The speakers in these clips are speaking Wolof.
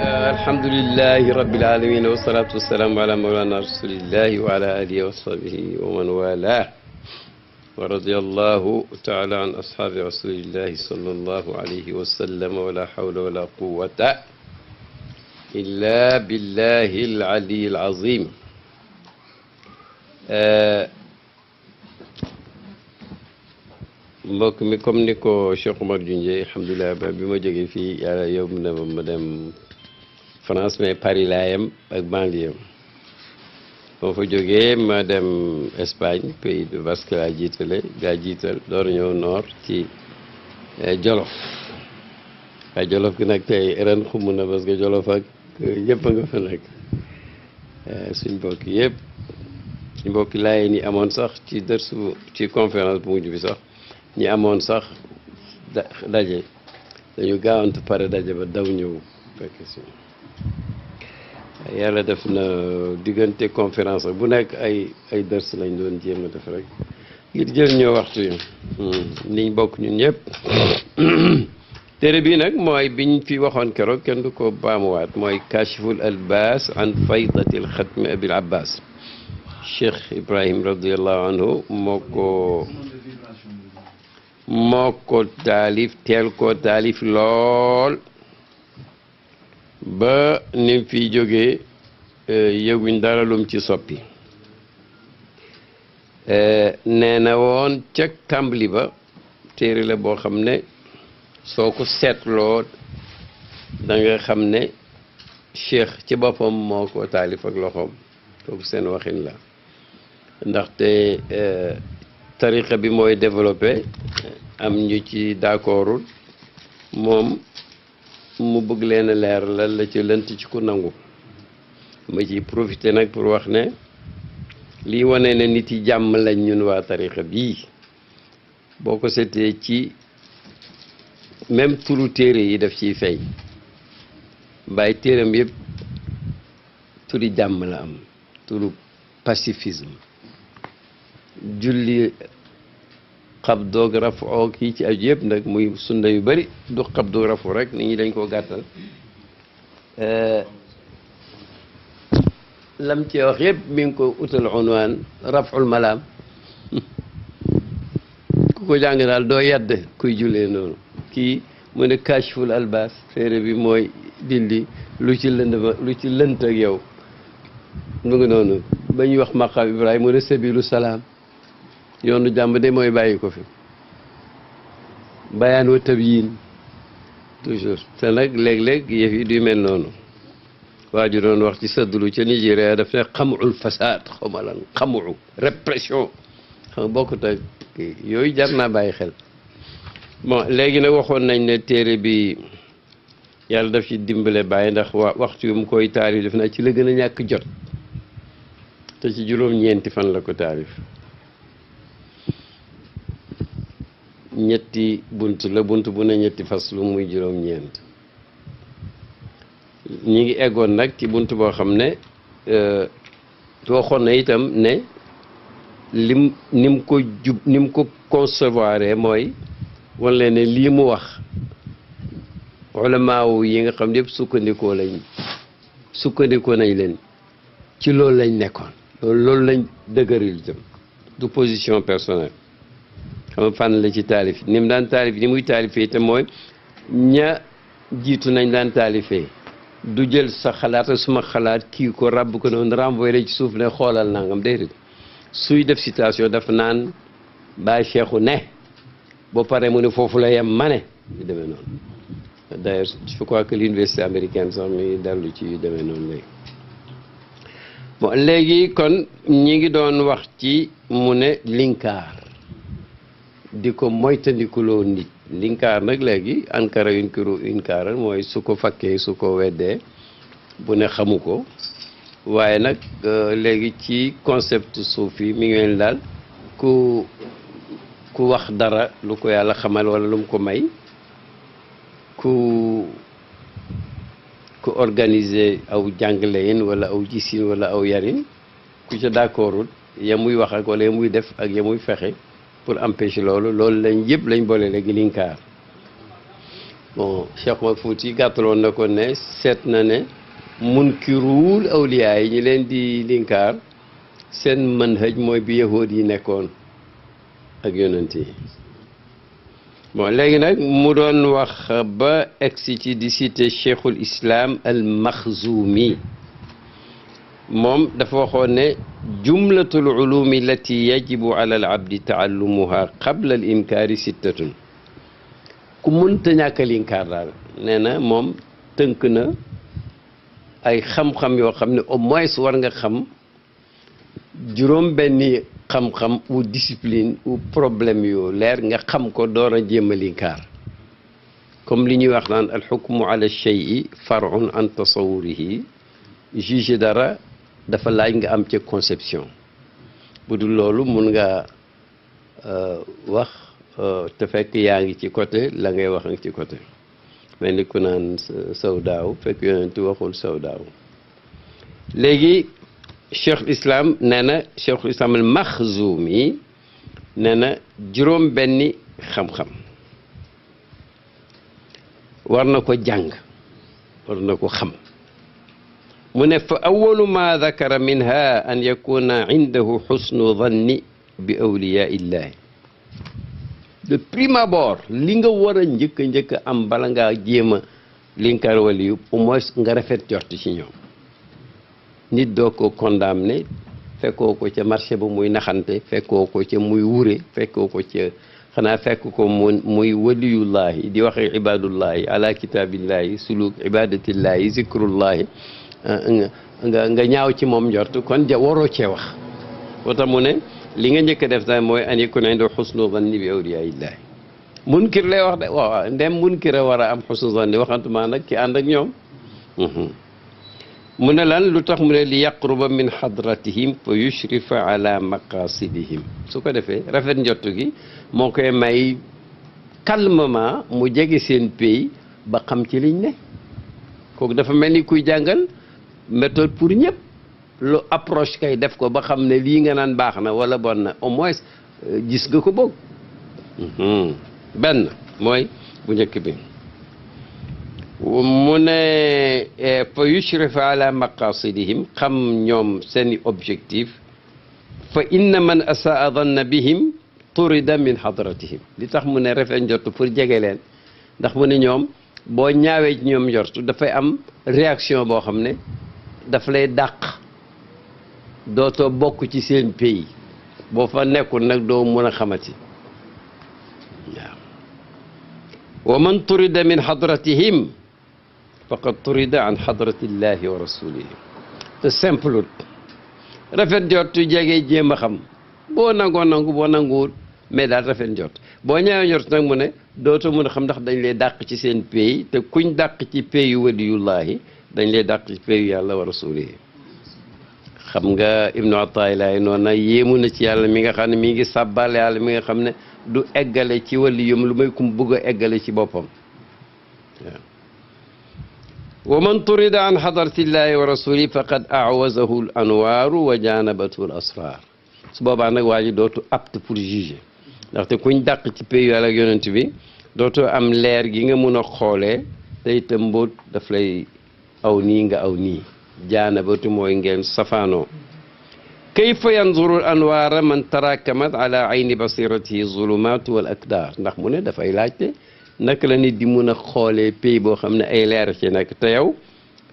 alhamdulillahi rabbil alamin wa salatu wassalamu ala mawlana rasulillahi wa ala alihi wa sahbihi wa man walah wa radiyallahu ta'ala an ashabi rasulillahi sallallahu alayhi wa sallam wa la hawla wa la quwwata illa billahi al-ali al-azim. mbokk mi comme ni ko Cheikh Oumar junjee alhamdulilah bi ma jógee fii yàlla yóbbu na ma dem France mais Paris laa yem ak banlieue boo fa jógee ma dem Espagne pays de Basque laa jiital door ñëw nord ci Jolof waaye Jolof gi nag tey ren xumu na parce que Jolof ak yëpp a nga fa nekk suñ mbokk yëpp suñ mbokk laay ni amoon sax ci dërsu ci conférence bu mujj bi sax ñi amoon sax daje dañu gaawantu pare daje ba daw ñëw fekk si yàlla def na diggante conférence bu nekk ay dërs lañ doon jéem a def rek ngir jël ñoo waxtu yi niñ bokk ñun ñëpp. téere bii nag mooy biñ fi waxoon keroog kenn du ko baamuwaat mooy kashiful albas an faydatil xatmi abil abbas Cheikh Ibrahim radiallahu anhu moo ko taalif teel koo taalif lool ba nim fi jógee yëguñ dara lum ci soppi nee na woon ca tàmbali ba téere la boo xam ne soo ko seetloo da nga xam ne cheikh ci boppam moo ko taalif ak loxoom kooku seen waxin la ndaxte tariqa bi mooy développé am ñu ci d'accordul moom mu bëgg leen a leer la ci lënt ci ku nangu ma ci profité nag pour wax ne lii wane ne nit yi jàmm lañ ñun waa tariqa bii boo ko seetee ci même turu téere yi daf ciy feeñ bàyyi téeram yëpp turi jàmm la am turu pacifisme julli xabdoog rafu kii ci aju yëpp nag muy sunna yu bëri du xabdoog rafu rek nit ñi dañ koo gàttal lam ci wax yëpp mi ngi ko utal unwaan raful malaam ku ko jàng daal doo yedd kuy jullee noonu kii mu ne kashful albas téere bi mooy dindi lu ci lënt ak yow mu ngi noonu ba ñuy wax maqaam Ibrahima mu ne sabilu salaam yoonu jàmm de mooy bàyyi ko fi bayaan wa tabyin toujours te nag léeg-léeg yëf yi du mel noonu waa ju doon wax ci saddulu ca Nigéria daf ne xamul fasaad xawma lan xamul répression xam bokkut ak yooyu jar naa bàyyi xel. bon léegi nag waxoon nañ ne téere bi yàlla daf ci dimbale bàyyi ndax waxtu yu mu koy taarif def naa ci la gën a ñàkk jot te ci juróom-ñeenti fan la ko taarif ñetti bunt la bunt bu ne ñetti faslu muy juróom-ñeent ñi ngi eggoon nag ci bunt boo xam ne waxoon na itam ne ni mu ko concevoir mooy wala ne lii mu wax ulamaaw yi nga xam ne yëpp sukkandikoo nañ leen ci loolu lañ nekkoon loolu lañ dëgëril jëm du position personnelle xam nga fànn la ci taalif ni mu daan taalif ni muy taalifee te mooy ña jiitu nañ daan taalifee du jël sa xalaat suma xalaat kii ko ràbb ko noonu renvoyé la ci suuf ne xoolal nangam déedéet suy def citation dafa naan bàyyi cheikhu ne boo paree mu ne foofu la yem ma ne yu demee noonu d'ailleurs je crois que l'université américaine sax mi ngi dellu ci yu demee noonu léegi bon léegi kon ñi ngi doon wax ci mu ne linkaar di ko moytandikuloo nit linkaar nag léegi ankara yunkiru inkaaran mooy su ko fakkee su ko weddee bu ne xamu ko waaye nag léegi ci concept suufi mi ngi leen daal ku wax dara lu ko yàlla xamal wala lu mu ko may ku organiser aw jàngaleyin wala aw gisin wala aw yarin ku ca d'accordul ya muy wax ak wala ya muy def ak ya muy fexe pour empêcher loolu lañ yëpp lañ boole léegi linkaar bon Cheikh Omar Fouti gàttaloon na ko ne seet na ne munkiruul awliyaa yi ñu leen di linkaar seen manhaj mooy bi yahood yi nekkoon ak yonent yi bon léegi nag mu doon wax ba egsi ci di cité cheikhul islam al maxzumi moom dafa waxoon ne jumlatul ulumi allati yajibu ala al abdi taallumuha qabla al inkaari sittatun ku mënta ñàkk a linkaar daal nee na moom tënk na ay xam-xam yoo xam ne au moins war nga xam juróom benni xam-xam ou discipline ou problème yoo leer nga xam ko door a jéem a linkaar comme li ñuy wax naan alxukmu ala cheyi farun an tasawurihi juge dara dafa laaj nga am ca conception bu dul loolu mun nga wax te fekk yaa ngi ci côté la ngay wax ci côté mel ni ku naan sawdaaw fekk yonentu waxul sawdaaw léegi cheikhul islam nee na cheikhul islam al maxzumi nee na juróom benni xam-xam war na ko jàng war na ko xam mu ne fa awalu ma dakara minha an yakuna indahu xusnu danni bi awliyaa illahi de prime abord li nga war a njëkk a am bala ngaa jéem a linkar waliyu au moins nga rafet jort ci ñoom nit doo ko condamné fekkoo ko ca marché ba muy naxante fekkoo ko ca muy wure fekkoo ko ca xanaa fekk ko muy waliyullahi di waxe ibadullahi ala kitabillahi suluk ibadatillahi zikrullahi nga ñaaw ci moom njort kon waroo cee wax moo tax mu ne li nga njëkk a def daal mooy an yakuna indahu husnu zanni bi awliyaillahi munkir lay wax de waaw ndem munkir a war a am husnu zanni waxantuma nag ki ànd ak ñoom mu ne lan lu tax mu ne li yaqruba min hadratihim fa yushrifa ala maqasidihim su ko defee rafet njott gi moo koy may calmement mu jege seen pays ba xam ci liñ ne kooku dafa mel ni kuy jàngal méthode pour ñëpp lu approche kay def ko ba xam ne lii nga naan baax na wala bon na au moins gis nga ko boog benn mooy bu njëkk bi mu ne fa yushrifa ala maqasidihim xam ñoom seeni objectif fa inna man asaa danna bihim turida min hadratihim li tax mu ne rafet njort pour jege leen ndax mu ne ñoom boo ñaawee ci ñoom njort dafay am réaction boo xam ne daf lay dàq dootoo bokk ci seen pays boo fa nekkul nag doo mën a xamati waaw wa man turida min hadratihim faqad turida an hadratillahi wa rasulihi te simple rafet njort jege jéem a xam boo nangoo nangu boo nanguwul mais daal rafet njort boo ñaawee njort nag mu ne dootoo mën a xam ndax dañ lay dàq ci seen pays te kuñ dàq ci pays waliyullahi dañ lay dàq ci pays yàlla wa rasulihi xam nga ibnu atailay noonu na yéemu na ci yàlla mi nga xam ne mi ngi sàbbal yàlla mi nga xam ne du eggale ci waliyum lu may kum bëgg a eggale ci boppam waaw wa man turida an hadratillahi wa rasulihi faqad awazahu al anwaaru wa janabatu al asrar su boobaa nag waa ji dootu apte pour juger ndaxte kuñ dàq ci pays yàlla ak yonent bi dootoo am leer gi nga mun a xoolee te itam mbóot daf lay aw nii nga aw nii jaanabatu mooy ngeen safaanoo kayfa yanzuru al anwaara man tarakamat ala ayni basiratihi zulumatu wal akdar ndax mu ne dafay laajte naka la nit di mun a xoolee pays boo xam ne ay leer ci nekk te yow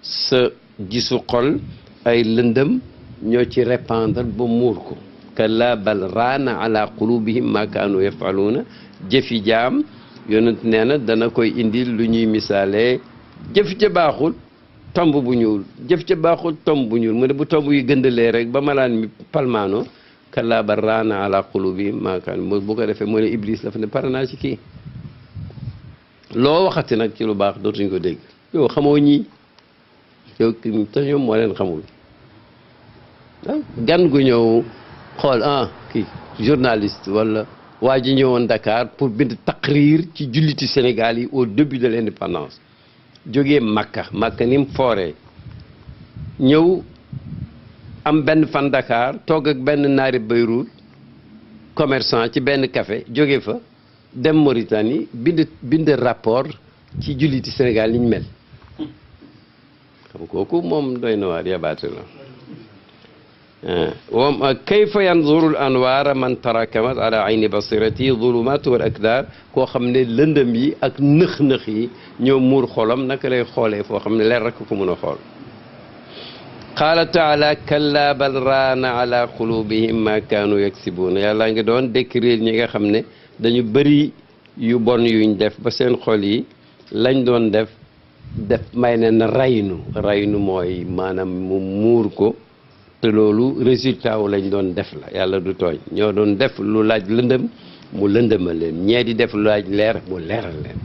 sa gisu xol ay lëndëm ñoo ci répandre ba muur ko kalla bal raana ala qulubihim ma kaanu yafaluuna jëfi jaam yonent nee na dana koy indil lu ñuy misaalee jëf ca baaxul tomb bu ñuul jëf ca baaxul tomb bu ñuul mu ne bu tomb yi gëndalee rek ba malaan mi palmaano kalla bal raana ala qulubihim ma kaanu bu ko defee mu ne Iblis dafa ne pare naa ci kii loo waxati nag ci lu baax dootuñ ko dégg yow xamoo ñii yow te ñoom moo leen xamul gan gu ñëw xool kii journaliste wala waa ji ñëwoon Dakar pour bind taqrir ci julliti Sénégal yi au début de l'indépendance jógee Makka ni mu fooree ñëw am benn fan Dakar toog ak benn naari Beyrouth commerçant ci benn café jóge fa dem Mauritanie bind rapport ci julliti Sénégal niñ mel xam kooku moom doy na waar yabaate la kayfa yanzuru al anwaara man tarakamat ala ayni basirati zulumat wal akdar koo xam ne lëndëm yi ak nëx-nëx yi ñoo muur xolam naka lay xoolee foo xam ne leer rek ko mën a xool qaala taala kalla bal raana ala qulubihim ma kaanu yaksibuuna yàlla ngi doon décrire ñi nga xam ne dañu bëri yu bon yuñ def ba seen xol yi lañ doon def may ne na raynu mooy maanaam mu muur ko te loolu résultat wu lañ doon def la yàlla du tooñ ñoo doon def lu laaj lëndëm mu lëndëmal leen ñee di def lu laaj leer mu leeral leen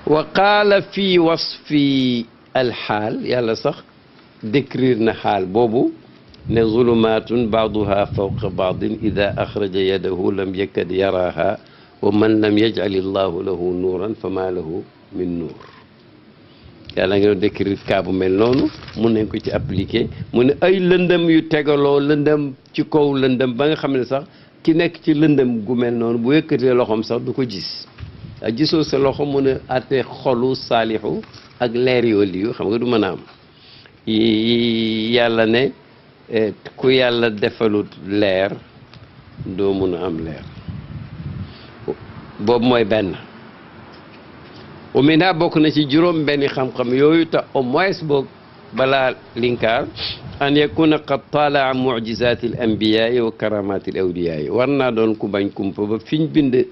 wa qaala fii wasfi alxaal yàlla sax décrire na xaal boobu ne zulumaatun baaduha fawqa baadin ida axraja yadahu lam yakad yaraha wa man lam yajcal illahu lahu nuuran fa ma lahu min nuur yàlla nga doon décrire cas bu mel noonu mun nañ ko ci appliquer mu ne ay lëndëm yu tegaloo lëndëm ci kaw lëndëm ba nga xam ne sax ki nekk ci lëndëm gu mel noonu bu yëkkatee loxoom sax du ko gis a gisoo sa loxo mun a àtte xolu saalixu ak leer yu wali yu xam nga du mën a am yàlla ne ku yàlla defalut leer doo mun a am leer boobu mooy benn umina bokk na ci juróom benni xam-xam yooyu te au moins boog balaa linkaar an yakuna qad talaa mujizati al anbiyaai wa karamati al awliyaai war naa doon ku bañ kumpa ba fiñ bind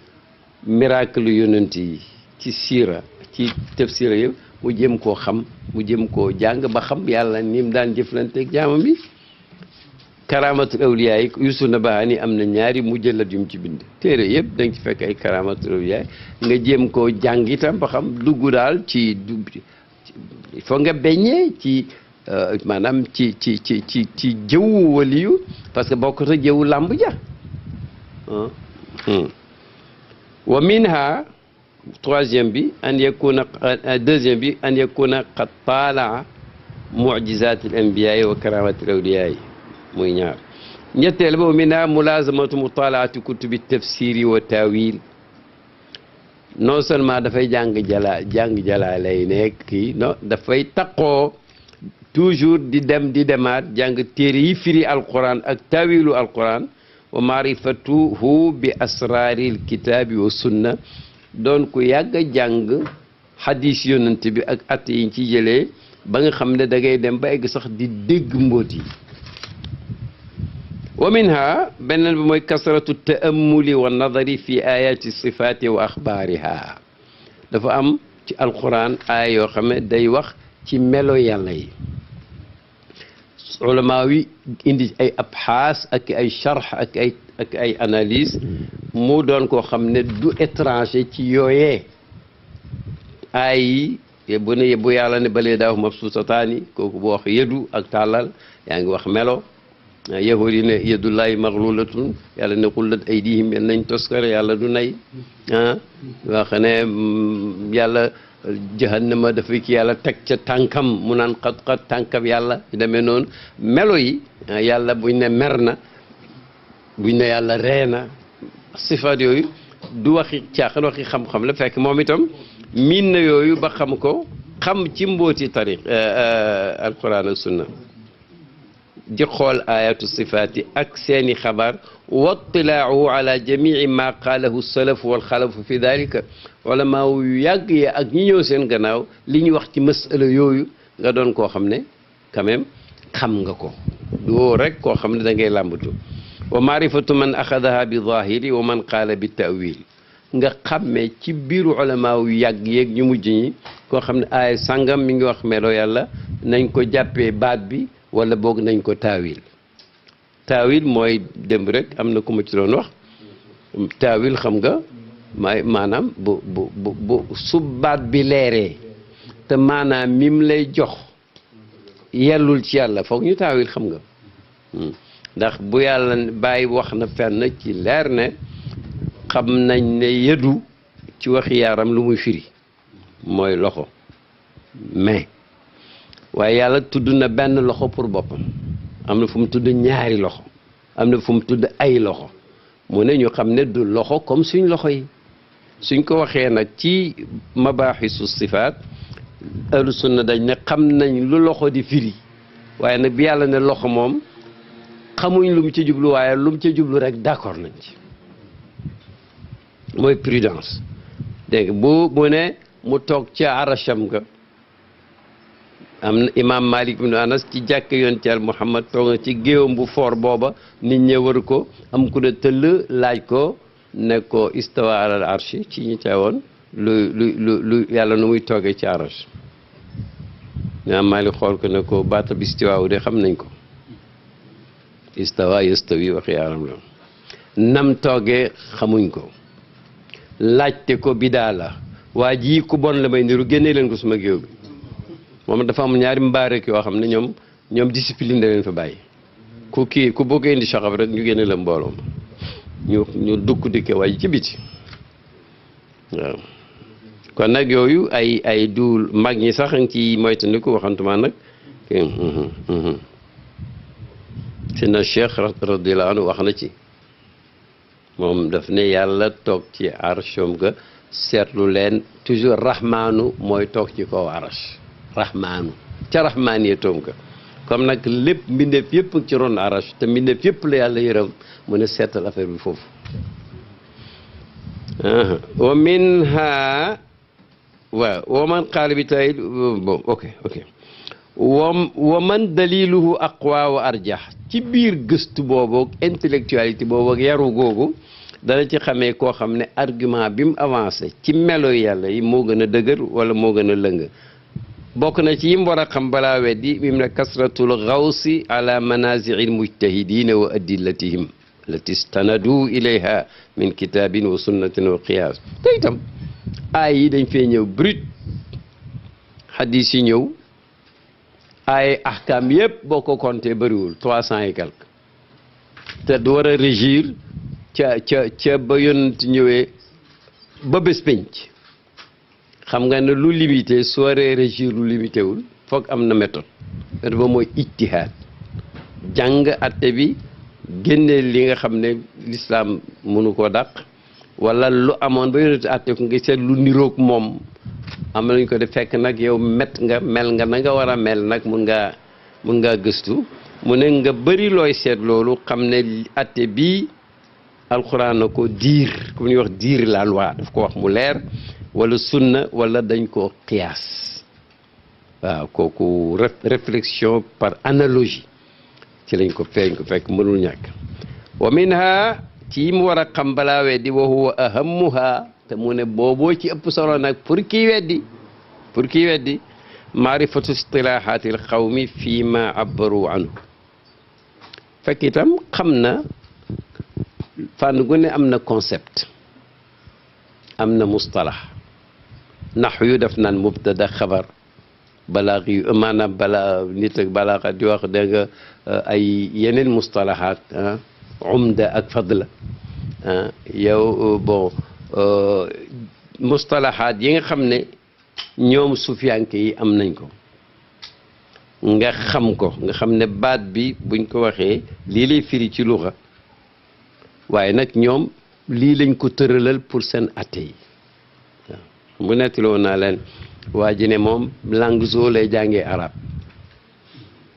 miracle yonent yi ci siira ci tafsira yëpp mu jëm koo xam mu jëm koo jàng ba xam yàlla ni mu daan jëflanteeg jaamam bi karamatul awliya yi Yusuf Nabahani am na ñaari mujallat yu mu ci bind téere yëpp da nga ci fekk ay karamatul awliya nga jéem koo jàng itam ba xam dugg daal ci il faut nga beññee ci maanaam ci jëwu waliyu parce que bokkut ak jëwu làmb ja wa minha troisième bi an yakuna deuxième bi an yakuna qad talaa mujizatil anbiyaai wa karamatil awliyaai muy ñaar ñetteel ba minha mulazamatu mutalaati kutubi tafsiri wa tawil non seulement dafay jàng jalaa lay nekk kii non dafay taqoo toujours di demaat jàng téere yi firi alquran ak tawilu alquran wa maarifatuhu bi asraril kitaabi wa sunna doon ku yàgg a jàng xadis yonent bi ak at yi ci jëlee ba nga xam ne da ngay dem ba egg sax di dégg mbóot yi wa minha beneen bi mooy kasratu taamuli wa nadari fi ayati sifati wa axbaariha dafa am ci alquran aaya yoo xam ne day wax ci melo yàlla yi ulama yi indi ay abxaas ak ay charx ak ay analyse mu doon koo xam ne du étranger ci yooyee ay yi bu ne bu yàlla ne balee daaw mabsuutataani kooku bu wax yëdu ak tàllal yaa ngi wax melo yahud yi ne yadullahi maglulatun yàlla ne xullat aydihim yal nañ toskare yàlla du nay wax ne yàlla jahannama dafay ki yàlla teg ca tànkam mu naan xat-xat tànkam yàlla yu demee noonu melo yi yàlla buñ ne mer na buñ ne yàlla ree na sifaat yooyu du waxi caaxaan waxi xam-xam la fekk moom itam miin na yooyu ba xam ko xam ci mbooti tariq alquran ak sunna di xool ayatu sifaati ak seeni xabaar wattilaahu ala jamii ma qaalahu salafu wal xalafu fi dalika ulama yu yàgg yi ak ñi ñëw seen gannaaw li ñu wax ci masala yooyu nga doon koo xam ne quand même xam nga ko doo rek koo xam ne da ngay làmbatu wa maarifatu man axadaha bi zahiri wa man qaala bi tawil nga xammee ci biiru ulama yu yàgg yeeg ñu mujj ñi koo xam ne aaya sàngam mi ngi wax melo yàlla nañ ko jàppee baat bi wala boog nañ ko taawil mooy démb rek am na ku ma ci doon wax taawil xam nga maanaam bu su baat bi leeree te maanaam mim lay jox yellul ci yàlla foog ñu taawil xam nga ndax bu yàlla bàyyi wax na fenn ci leer ne xam nañ ne yëdu ci waxi yaaram lu muy firi mooy loxo mais waaye yàlla tudd na benn loxo pour boppam am na fu mu tudd ñaari loxo am na fu mu tudd ay loxo mu ne ñu xam ne du loxo comme suñ loxo yi suñ ko waxee nag ci mabaaxisu sifaat ahlu sunna dañ ne xam nañ lu loxo di firi waaye nag bi yàlla ne loxo moom xamuñ lu mu ci jublu waaye lu mu ci jublu rek d'accord nañ ci mooy prudence dégg bu mu ne mu toog ca arasham ga am na imam Malik ibn Anas ci jàkk yoon ci al Muhammad toog na ci géewam bu foor booba nit ñi wër ko am ku ne tëll laaj ko ne ko istawa alal arshi ci ñu teewoon lu yàlla nu muy toogee ci arash imam Malik xool ko ne ko baata bi istiwaawu de xam nañ ko istawa yastawi waxi yaaram la nam toogee xamuñ ko laajte ko bidaa la waa ji ku bon la may niru génnee leen ko suma géew bi moom dafa am ñaari mbaareek yoo xam ne ñoom discipline da leen fa bàyyi ku bëgg indi soxab rek ñu génne la mbooloo ñu dukk dikke waaye ci biti waaw kon nag yooyu ay duul mag ñi sax nga ci moytandiku waxantuma nag sina Cheikh radiyallahu anhu wax na ci moom daf ne yàlla toog ci arshom ga seetlu leen toujours rahmaanu mooy toog ci kaw arsh rahmaanu ca rahmaaniya toom ga comme nag lépp mbindeef yëpp ci ron arsh te mbindeef yëpp la yàlla yërëm mu ne seetal affaire bi foofu wa minha waaw wa man qaala bi tayit bon ok wa man daliluhu aqwa wa arjah ci biir gëstu boobu intellectualité boobu ak yaru googu dana ci xamee koo xam ne argument bi mu avancé ci melo yàlla yi moo gën a dëgër wala moo gën a lëng bokk na ci yim war a xam balaa weddi mi mu ne kasratul gawsi ala manazil mujtahidina wa adillatihim allati stanadu ilayha min kitabin wa sunnatin wa qiyas te itam aay yi dañ fee ñëw brut hadis yi ñëw ay ahkam yëpp boo ko compté bëriwul 300 et quelque te du war a régir ca ba yonent ñëwee ba bés penc xam nga ne lu limité su waree régir lu limité wul foog am na méthode ba mooy ijtihaad jàng atte bi génne li nga xam ne l'islam mënu koo dàq wala lu amoon ba yonent atte ko nga seet lu niroog moom am nañu ko def fekk nag yow mel nga na nga war a mel nag mun ngaa gëstu mu ne nga bëri looy seet loolu xam ne atte bii alxuraan na ko diir comme ñuy wax diir la loi daf ko wax mu leer wala sunna wala dañ ko qiyaas waaw kooku réflexion par analogie ci lañ ko fekk mënul ñàkk wa minha ci mu war a xam balaa weddi wa huwa ahammuha te mu ne booboo ci ëpp solo nag pour kii weddi maarifatu istilaahatil xawmi fii ma abbaru anhu fekk itam xam na fànn gu ne am na concept am na mustalax nax yu def naan mubtada xabar balaax yu maanaam bala nit ak balaaxa di wax dégg nga ay yeneen mustalaxaat umda ak fadla yow bon mustalaxaat yi nga xam ne ñoom sufiyanke yi am nañ ko nga xam ne baat bi buñ ko waxee lii lay firi ci luxa waaye nag ñoom lii lañ ko tëralal pour seen atte yi waaw bu nettiloo naa leen waa ji ne moom langue zoo lay jàngee arab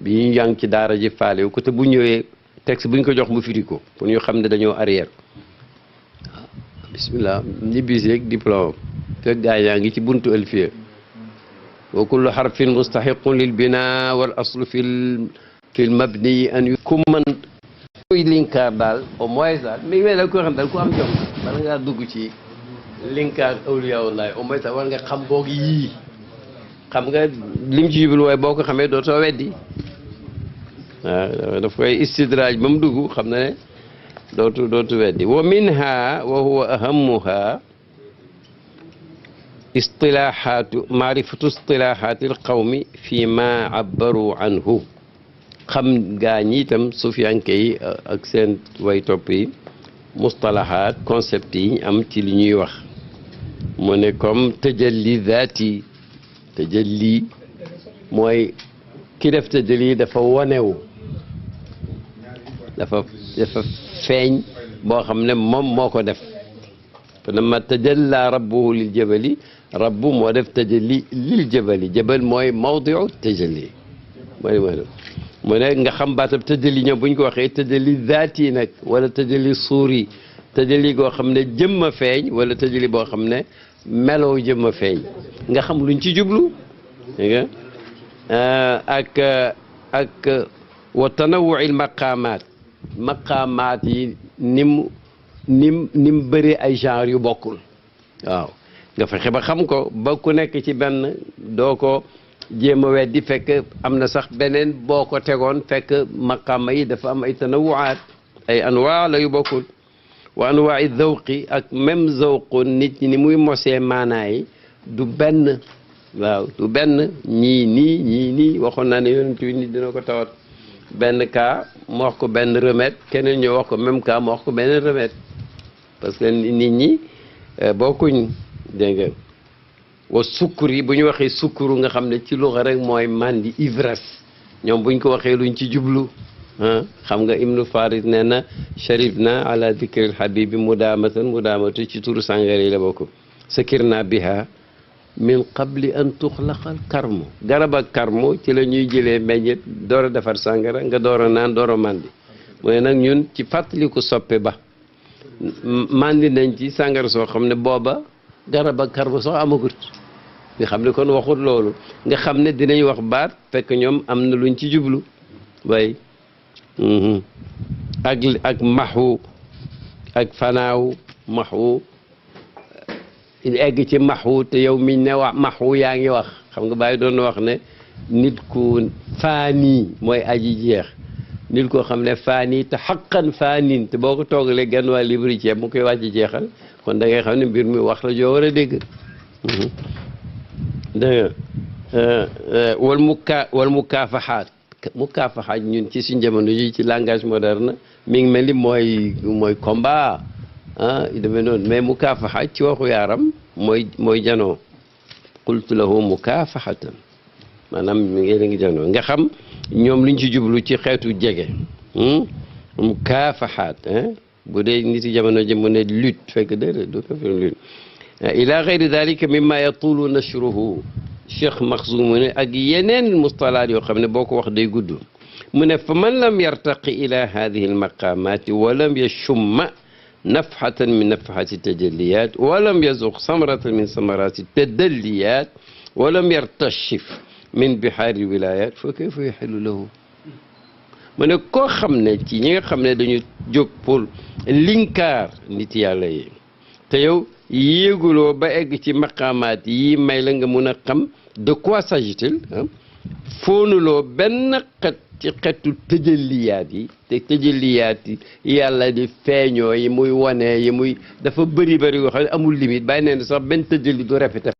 bi ñu jàng ci daara ji faale wu ko te bu ñëwee texte buñ ko jox mu firi ko pour ñu xam ne dañoo arrière waaw bismillah ñibbiseeg diplôme fekk gaa yaa ngi ci buntu alfiya wa kullu harfin mustahiqun lil bina wal aslu fil mabni an ku man koy linkaar daal au moins daal mais da ko xam daal ku am jom bala ngaa dugg ci linkaar awliyaullah au moins war nga xam boog yii xam nga lim ci jublu waaye boo ko xamee dootoo weddi waaw daf koy istidraaj ba mu dugg xam na ne dootu weddi wa minha wa huwa ahammuha maarifatu istilaahatil qawmi fi ma abbaru anhu xam gaa ñi itam sufiyanke yi ak seen way topp yi mustalahaat concept yi ñu am ci li ñuy wax mu ne comme tajalli zaati tajalli mooy ki def tajalli dafa wonewu dafa feeñ boo xam ne moom moo ko def fa lamma tajalla rabbuhu lil jabali rabbu moo def tajalli lil jabali jabal mooy mawdiu tajalli mu ne nga xam baatab tajalli ñoom bu ñu ko waxee tajalli zaati nag wala tajalli suuri tajalli goo xam ne jëmma feeñ wala tajalli boo xam ne meloo jëmma feeñ nga xam luñ ci jublu dégg nga ak wa tanawuil maqaamaat yi nim bëree ay genre yu bokkul waaw nga fexe ba xam ko ba ku nekk ci benn doo ko jéem a weddi fekk am na sax beneen boo ko tegoon fekk maqaama yi dafa am ay tanawuaat ay anwaa la yu bokkul wa anwaa i zawqi ak même zawqu nit ñi ni muy mosee maanaa yi du benn waaw du benn ñii nii waxoon naa ne yonent bi nit dina ko tawat benn cas mu wax ko benn remède keneen ñu wax ko même cas mu wax ko benn remède parce que nit ñi bokkuñ dégg nga wa sukkur yi bu ñu waxee sukkuru nga xam ne ci luxa rek mooy mandi ivresse ñoom buñ ko waxee luñ ci jublu xam nga ibnu farid nee na sharibna ala dikril habibi mudaamatu ci turu sàngara yi la bokk sakirna biha min qabli an tuxlaqal karmu garab ak karmu ci la ñuy jëlee meññet door a defar sàngara nga door a naan door a mandi mu ne nag ñun ci fàttaliku soppe ba mandi nañ ci sàngara soo xam ne booba garab ak karmu sax amagut nga xam ne kon waxut loolu nga xam ne dinañ wax baat fekk ñoom am na luñ ci jublu way ak maxu ak fanaaw maxu egg ci maxu te yow miñ ne wax maxu yaa ngi wax xam nga bàyyi doon wax ne nit ku faanii mooy aji jeex nit koo xam ne faanii te xaqan faanin te boo ko toogalee genn waa libri ceeb mu koy wàcc jeexal kon da ngay xam ne mbir mi wax la joo war a dégg dégg nga wal mukaafaxaat ñun ci suñ jamono ji ci langage moderne mi ngi mel ni mooy combat demee noonu mais mukaafaxaat ci waxu yaaram mooy janoo qultu lahu mukaafaxatan maanaam mi ngi janoo nga xam ñoom luñ ci jublu ci xeetu jege mukaafaxaat bu dee nit yi jamono ji mu ne lutte fekk déedéet du ko fi lutte ila gayri dalika mimma yatulu nashruhu Cheikh Maxzum mu ne ak yeneen mustalaat yoo xam ne boo ko wax day gudd mu ne fa man lam yartaqi ila hadihi almaqamati wa lam yashumma nafxatan min nafxati tajalliyat wa lam yazuq samratan min samarati tadalliyat wa lam yartashif min bihaari wilayat fa kayfa yaxillu lahu mu ne koo xam ne ci ñi nga xam ne dañu jóg pour linkaar nit yàlla yi te yow yéeguloo ba egg ci maqaamaat yi may la nga mun a xam de quoi s'agit-il foonuloo benn xet ci xetu tëjaliyaat yi te tëjaliyaat yi yàlla di feeñoo yi muy wane yi muy dafa bëri yoo xam ne amul limite bàyyi neen sax benn tëjali du répété